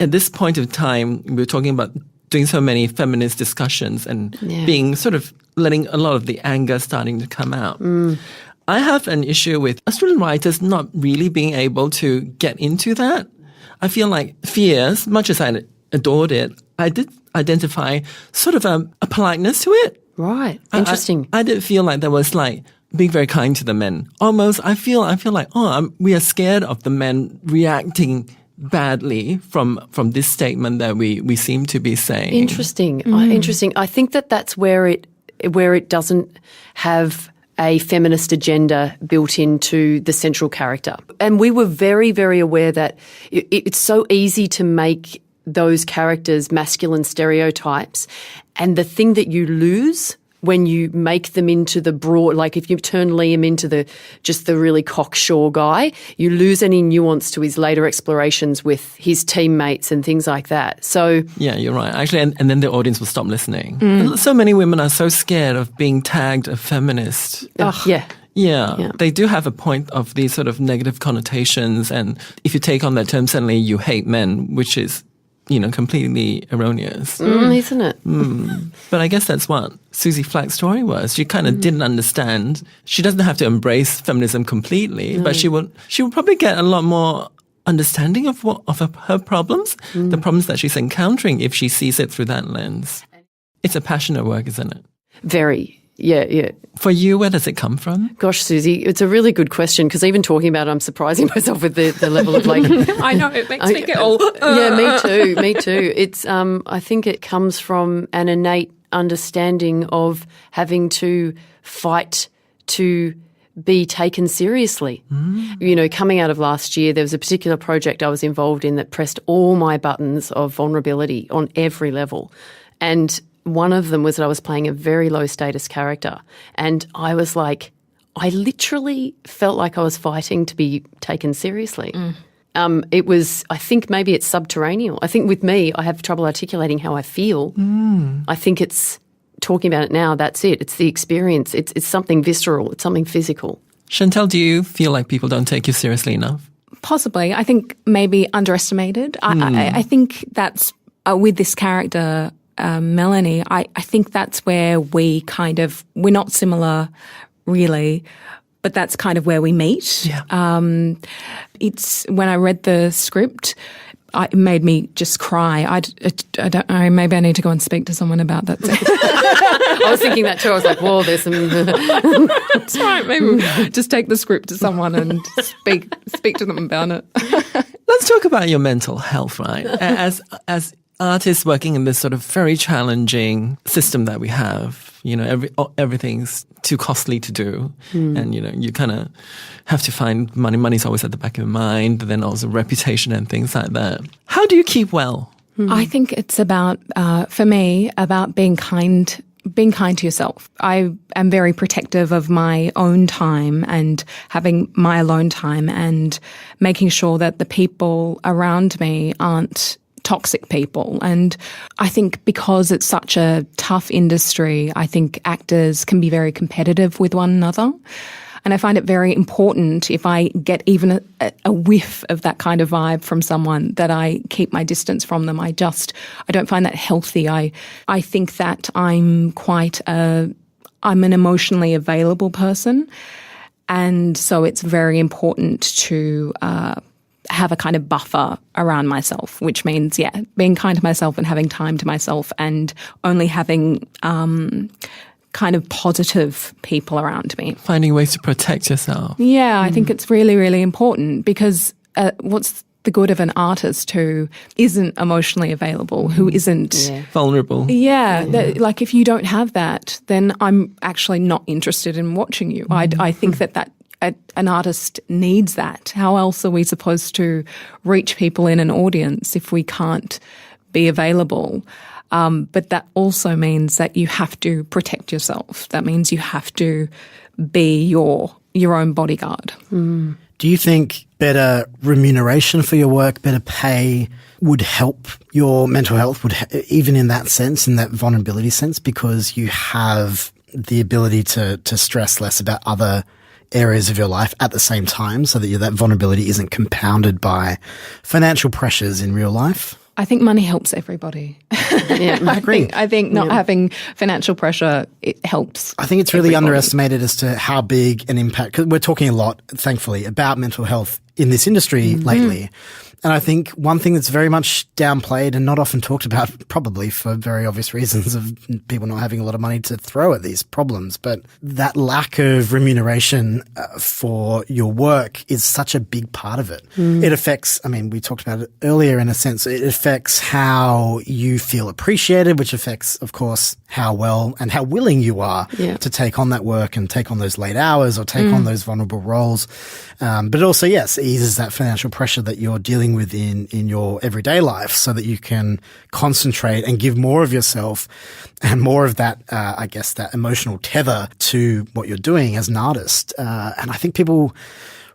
At this point of time, we're talking about doing so many feminist discussions and being sort of letting a lot of the anger starting to come out. I have an issue with Australian writers not really being able to get into that. I feel like Fierce, much as I adored it, I did identify sort of a politeness to it. Right. Interesting. I did feel like there was like being very kind to the men. Almost, I feel like, we are scared of the men reacting badly from this statement that we seem to be saying. Interesting. Interesting. I think that's where it doesn't have a feminist agenda built into the central character. And we were very, very aware that it's so easy to make those characters masculine stereotypes, and the thing that you lose when you make them into the broad, like if you turn Liam into the really cocksure guy, you lose any nuance to his later explorations with his teammates and things like that. So yeah, you're right. Actually, and then the audience will stop listening. So many women are so scared of being tagged a feminist. Yeah, they do have a point of these sort of negative connotations, and if you take on that term, suddenly you hate men, which is, completely erroneous. Isn't it? But I guess that's what Susie Flack's story was. She kind of didn't understand. She doesn't have to embrace feminism completely, but she will probably get a lot more understanding of her problems, the problems that she's encountering if she sees it through that lens. It's a passionate work, isn't it? Very. Yeah. For you, where does it come from? Gosh, Susie, it's a really good question because even talking about it, I'm surprising myself with the level of like... I know, it makes me get all... Yeah, me too. It's I think it comes from an innate understanding of having to fight to be taken seriously. Coming out of last year, there was a particular project I was involved in that pressed all my buttons of vulnerability on every level. And one of them was that I was playing a very low status character, and I was like, I literally felt like I was fighting to be taken seriously. It was, I think maybe it's subterranean. I think with me, I have trouble articulating how I feel. I think it's talking about it now, that's it. It's the experience. It's something visceral. It's something physical. Chantelle, do you feel like people don't take you seriously enough? Possibly. I think maybe underestimated. I think that's with this character, Melanie, I think that's where we're not similar really, but that's kind of where we meet. Yeah. It's when I read the script, it made me just cry. I don't know, maybe I need to go and speak to someone about that. I was thinking that too. I was like, whoa, there's some... That's right. Maybe we'll just take the script to someone and speak to them about it. Let's talk about your mental health, right? As artists working in this sort of very challenging system that we have, everything's too costly to do. And, you kind of have to find money. Money's always at the back of your mind, then also reputation and things like that. How do you keep well? I think it's about, for me, about being kind to yourself. I am very protective of my own time and having my alone time and making sure that the people around me aren't toxic people. And I think because it's such a tough industry, I think actors can be very competitive with one another. And I find it very important if I get even a whiff of that kind of vibe from someone that I keep my distance from them. I don't find that healthy. I think that I'm an emotionally available person. And so it's very important to have a kind of buffer around myself, which means, being kind to myself and having time to myself and only having kind of positive people around me. Finding ways to protect yourself. Yeah, I think it's really, really important because what's the good of an artist who isn't emotionally available, who isn't vulnerable? Yeah. Like if you don't have that, then I'm actually not interested in watching you. I think that an artist needs that. How else are we supposed to reach people in an audience if we can't be available? But that also means that you have to protect yourself. That means you have to be your own bodyguard. Do you think better remuneration for your work, better pay would help your mental health, even in that sense, in that vulnerability sense, because you have the ability to stress less about other areas of your life at the same time so that that vulnerability isn't compounded by financial pressures in real life? I think money helps everybody. I agree. I think not having financial pressure, it helps. I think it's really underestimated as to how big an impact, because we're talking a lot, thankfully, about mental health in this industry lately. And I think one thing that's very much downplayed and not often talked about, probably for very obvious reasons of people not having a lot of money to throw at these problems, but that lack of remuneration for your work is such a big part of it. It affects, we talked about it earlier in a sense, it affects how you feel appreciated, which affects, of course, how well and how willing you are to take on that work and take on those late hours or take on those vulnerable roles. But it also, yes, eases that financial pressure that you're dealing dealing with in your everyday life so that you can concentrate and give more of yourself and more of that, I guess, that emotional tether to what you're doing as an artist. And I think people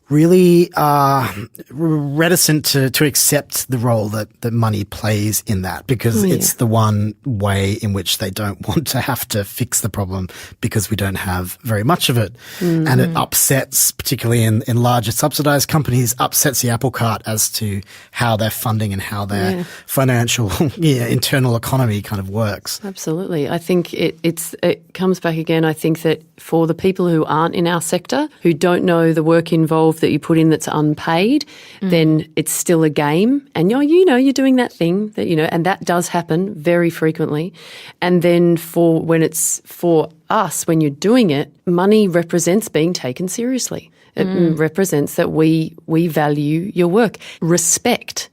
really are reticent to accept the role that money plays in that, because it's the one way in which they don't want to have to fix the problem, because we don't have very much of it. And it upsets, particularly in larger subsidized companies, upsets the apple cart as to how their funding and how their financial internal economy kind of works. Absolutely. I think it comes back again. I think that for the people who aren't in our sector, who don't know the work involved that you put in that's unpaid, then it's still a game. And you're doing that thing that, and that does happen very frequently. And then when it's for us, when you're doing it, money represents being taken seriously. It represents that we value your work. Respect.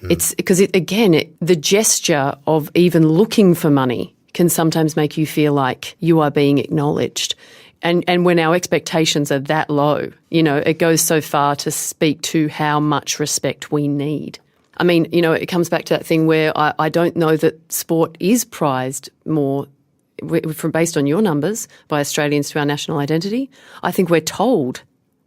It's because the gesture of even looking for money can sometimes make you feel like you are being acknowledged. And when our expectations are that low, it goes so far to speak to how much respect we need. I mean, it comes back to that thing where I don't know that sport is prized more based on your numbers by Australians to our national identity. I think we're told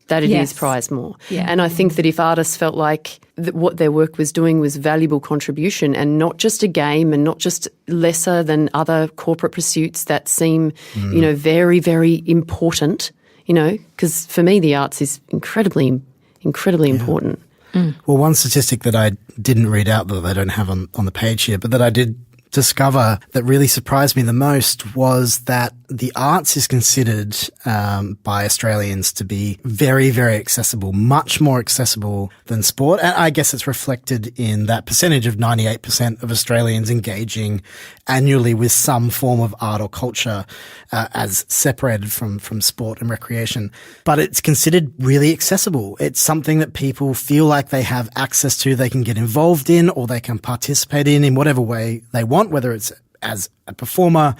that it is prized more. Yeah. And I think that if artists felt like what their work was doing was valuable contribution and not just a game and not just lesser than other corporate pursuits that seem, very, very important, because for me the arts is incredibly important. Well, one statistic that I didn't read out, though I don't have on the page here, but that I did discover that really surprised me the most was that the arts is considered by Australians to be very, very accessible, much more accessible than sport. And I guess it's reflected in that percentage of 98% of Australians engaging annually with some form of art or culture as separated from sport and recreation. But it's considered really accessible. It's something that people feel like they have access to, they can get involved in, or they can participate in whatever way they want, whether it's as a performer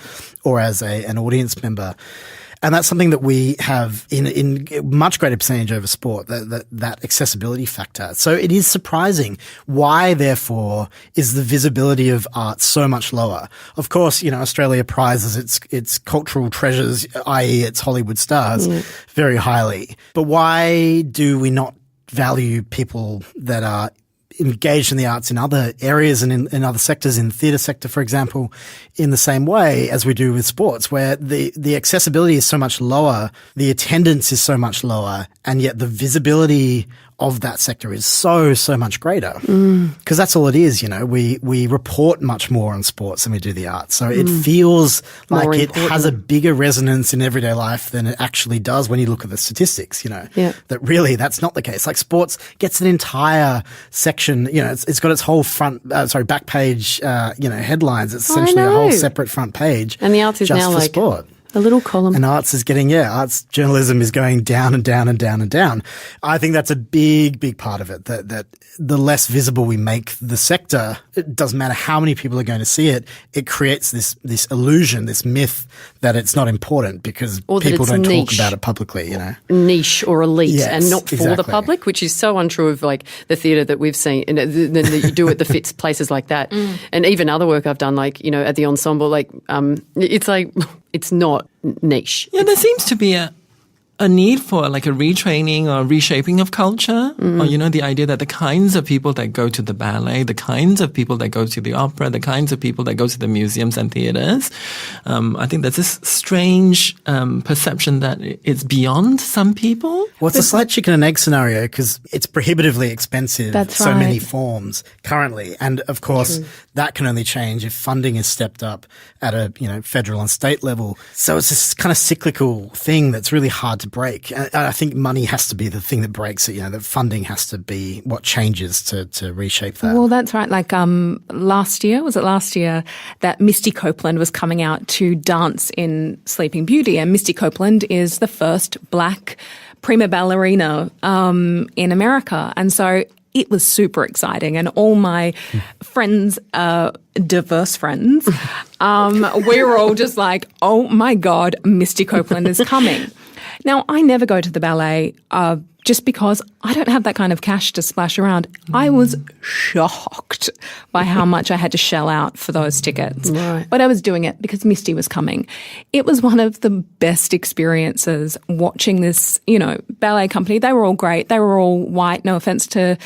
or as an audience member. And that's something that we have in much greater percentage over sport, that accessibility factor. So it is surprising. Why, therefore, is the visibility of art so much lower? Of course, Australia prizes its cultural treasures, i.e. its Hollywood stars, very highly. But why do we not value people that are engaged in the arts in other areas and in other sectors, in the theatre sector, for example, in the same way as we do with sports, where the accessibility is so much lower, the attendance is so much lower, and yet the visibility of that sector is so much greater. Because that's all it is, we report much more on sports than we do the arts. So it feels like it has a bigger resonance in everyday life than it actually does when you look at the statistics, that really that's not the case. Like sports gets an entire section, it's got its whole back page, headlines. It's essentially a whole separate front page. And the arts is just now for like sport. A little column. And arts is arts journalism is going down and down and down and down. I think that's a big part of it, that the less visible we make the sector, it doesn't matter how many people are going to see it, it creates this illusion, this myth that it's not important because people don't talk about it publicly, Niche or elite and not for the exactly. public, which is so untrue of like the theatre that we've seen and that you do at the Fitz places like that. And even other work I've done, like, at the ensemble, it's like, it's not niche. Yeah, there seems to be a need for like a retraining or reshaping of culture, or, the idea that the kinds of people that go to the ballet, the kinds of people that go to the opera, the kinds of people that go to the museums and theatres, I think there's this strange perception that it's beyond some people. Well, it's a slight chicken and egg scenario because it's prohibitively expensive. That's so right. many forms currently. And of course, that can only change if funding is stepped up at a, federal and state level. So it's this kind of cyclical thing that's really hard to break. And I think money has to be the thing that breaks it. That funding has to be what changes to reshape that. Well, that's right. Like last year that Misty Copeland was coming out to dance in Sleeping Beauty, and Misty Copeland is the first black prima ballerina in America, and so it was super exciting. And all my friends, diverse friends, we were all just like, "Oh my God, Misty Copeland is coming." Now, I never go to the ballet. just because I don't have that kind of cash to splash around. I was shocked by how much I had to shell out for those tickets. Right. But I was doing it because Misty was coming. It was one of the best experiences watching this, ballet company. They were all great. They were all white. No offense to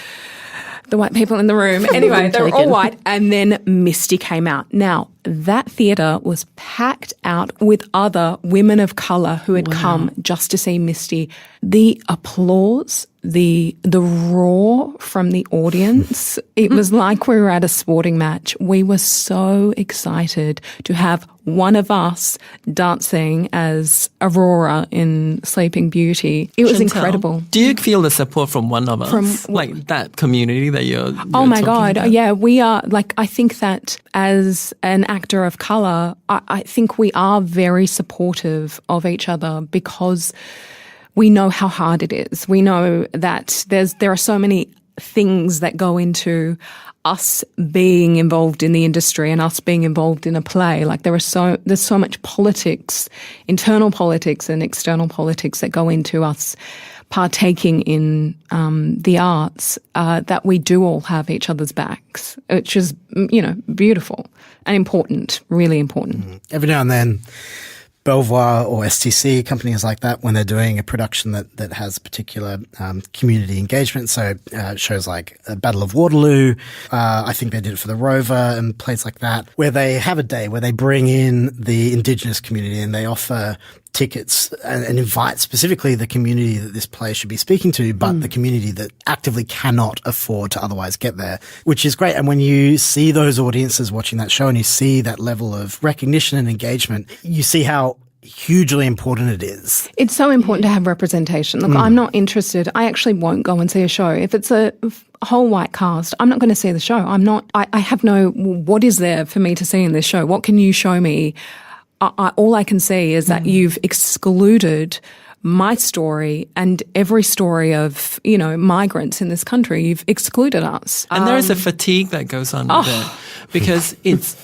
the white people in the room. Anyway, they were all white. And then Misty came out. Now, that theatre was packed out with other women of colour who had come just to see Misty. The applause, the roar from the audience, it was like we were at a sporting match. We were so excited to have one of us dancing as Aurora in Sleeping Beauty. It was Chantelle, incredible. Do you feel the support from one of us? Like that community that you're Oh my talking God. about? Yeah, we are, I think that as an actor of colour, I think we are very supportive of each other because we know how hard it is. We know that there are so many things that go into us being involved in the industry and us being involved in a play. There's so much politics, internal politics and external politics that go into us partaking in the arts, that we do all have each other's backs, which is, beautiful and important, really important. Every now and then, Belvoir or STC, companies like that, when they're doing a production that has particular community engagement, so shows like Battle of Waterloo, I think they did it for the Rover and plays like that, where they have a day where they bring in the Indigenous community and they offer tickets and invite specifically the community that this play should be speaking to, but the community that actively cannot afford to otherwise get there, which is great. And when you see those audiences watching that show and you see that level of recognition and engagement, you see how hugely important it is. It's so important to have representation. Look, I'm not interested. I actually won't go and see a show. If it's a whole white cast, I'm not going to see the show. I have no, what is there for me to see in this show? What can you show me? All I can see is that you've excluded my story and every story of, migrants in this country. You've excluded us. And there is a fatigue that goes on with it because it's,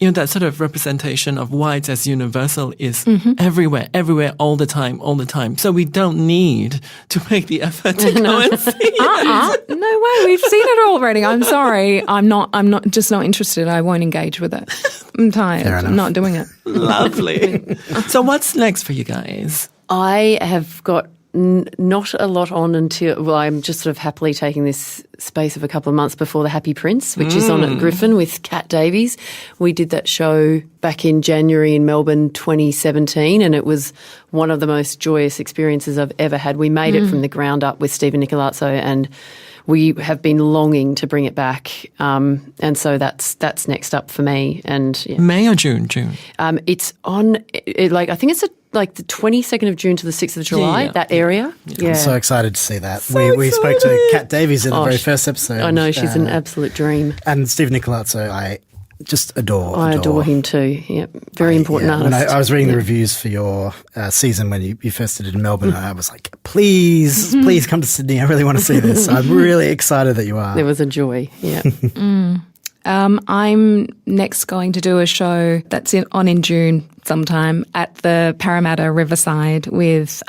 that sort of representation of whites as universal is everywhere, all the time. So we don't need to make the effort to go and see it. No way. We've seen it already. I'm sorry. I'm not interested. I won't engage with it. I'm tired. I'm not doing it. Lovely. So what's next for you guys? I have got not a lot on until, I'm just sort of happily taking this space of a couple of months before The Happy Prince, which is on at Griffin with Kat Davies. We did that show back in January in Melbourne 2017, and it was one of the most joyous experiences I've ever had. We made it from the ground up with Stephen Nicolazzo, and we have been longing to bring it back. And so that's next up for me. And May or June? June. It's on, I think it's like the 22nd of June to the 6th of July, that area. Yeah. I'm so excited to see that. We spoke to Kat Davies in the very first episode. I know, she's an absolute dream. And Stephen Nicolazzo, I just adore. I adore him too. Yeah, very important artist. When I was reading the reviews for your season when you first did it in Melbourne, I was like, please come to Sydney. I really want to see this. I'm really excited that you are. There was a joy, yeah. I'm next going to do a show that's on in June sometime at the Parramatta Riverside with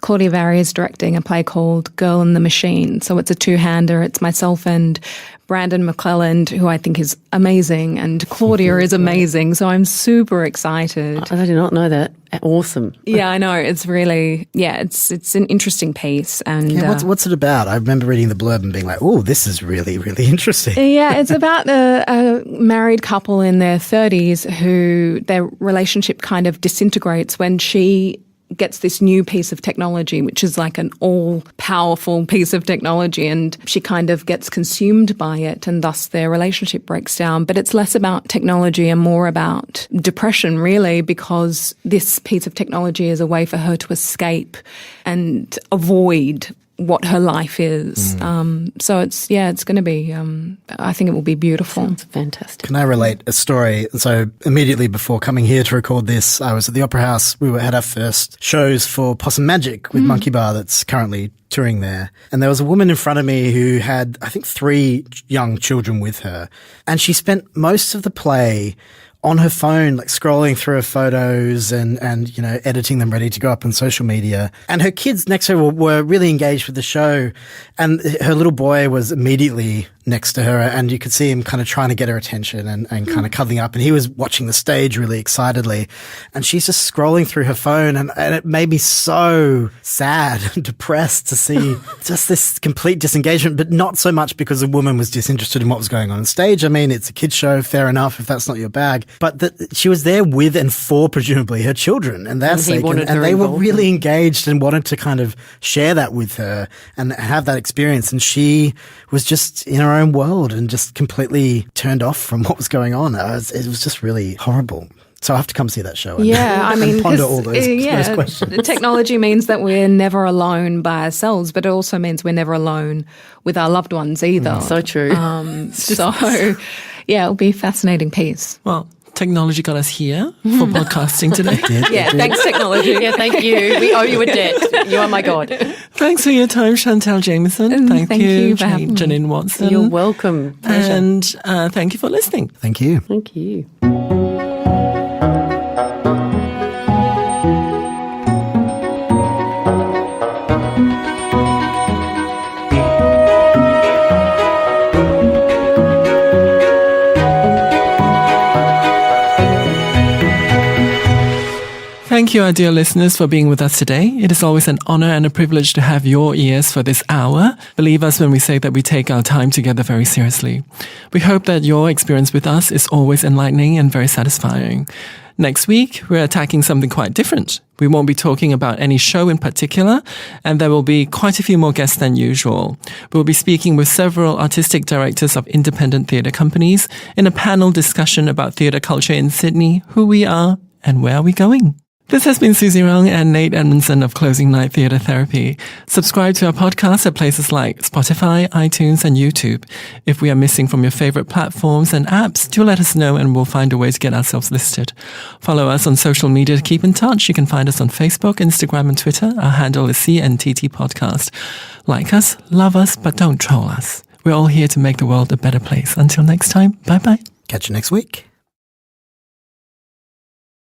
Claudia Barry is directing a play called Girl in the Machine. So it's a two-hander. It's myself and Brandon McClelland, who I think is amazing, and Claudia is amazing. So I'm super excited. I did not know that. Awesome. Yeah, I know. It's really, it's an interesting piece. And what's it about? I remember reading the blurb and being like, oh, this is really, really interesting. Yeah, it's about a married couple in their 30s who their relationship kind of disintegrates when she gets this new piece of technology, which is like an all-powerful piece of technology, and she kind of gets consumed by it, and thus their relationship breaks down. But it's less about technology and more about depression, really, because this piece of technology is a way for her to escape and avoid what her life is. So it's going to be, I think it will be beautiful. Sounds fantastic. Can I relate a story? So immediately before coming here to record this, I was at the Opera House. We had our first shows for Possum Magic with Monkey Bar that's currently touring there. And there was a woman in front of me who had, I think, 3 young children with her. And she spent most of the play on her phone, like scrolling through her photos and editing them ready to go up on social media. And her kids next to her were really engaged with the show. And her little boy was immediately next to her, and you could see him kind of trying to get her attention and kind of cuddling up. And he was watching the stage really excitedly. And she's just scrolling through her phone, and it made me so sad and depressed to see just this complete disengagement, but not so much because the woman was disinterested in what was going on stage. I mean, it's a kid's show, fair enough if that's not your bag. But that she was there with and for presumably her children and their sake. And they were really engaged and wanted to kind of share that with her and have that experience. And she was just in her own world and just completely turned off from what was going on. It was just really horrible. So I have to come see that show. I mean, and ponder all those questions. Technology means that we're never alone by ourselves, but it also means we're never alone with our loved ones either. So true. It'll be a fascinating piece. Well, technology got us here for podcasting today. Thanks, technology. Yeah, thank you. We owe you a debt. You are my God. Thanks for your time, Chantelle Jamieson. Thank you for having me. Janine Watson. You're welcome. Pleasure. And thank you for listening. Thank you. Thank you. Thank you, our dear listeners, for being with us today. It is always an honor and a privilege to have your ears for this hour. Believe us when we say that we take our time together very seriously. We hope that your experience with us is always enlightening and very satisfying. Next week, we're attacking something quite different. We won't be talking about any show in particular, and there will be quite a few more guests than usual. We'll be speaking with several artistic directors of independent theatre companies in a panel discussion about theatre culture in Sydney, who we are, and where are we going. This has been Susie Rong and Nate Edmondson of Closing Night Theatre Therapy. Subscribe to our podcast at places like Spotify, iTunes, and YouTube. If we are missing from your favorite platforms and apps, do let us know and we'll find a way to get ourselves listed. Follow us on social media to keep in touch. You can find us on Facebook, Instagram, and Twitter. Our handle is CNTT Podcast. Like us, love us, but don't troll us. We're all here to make the world a better place. Until next time, bye-bye. Catch you next week.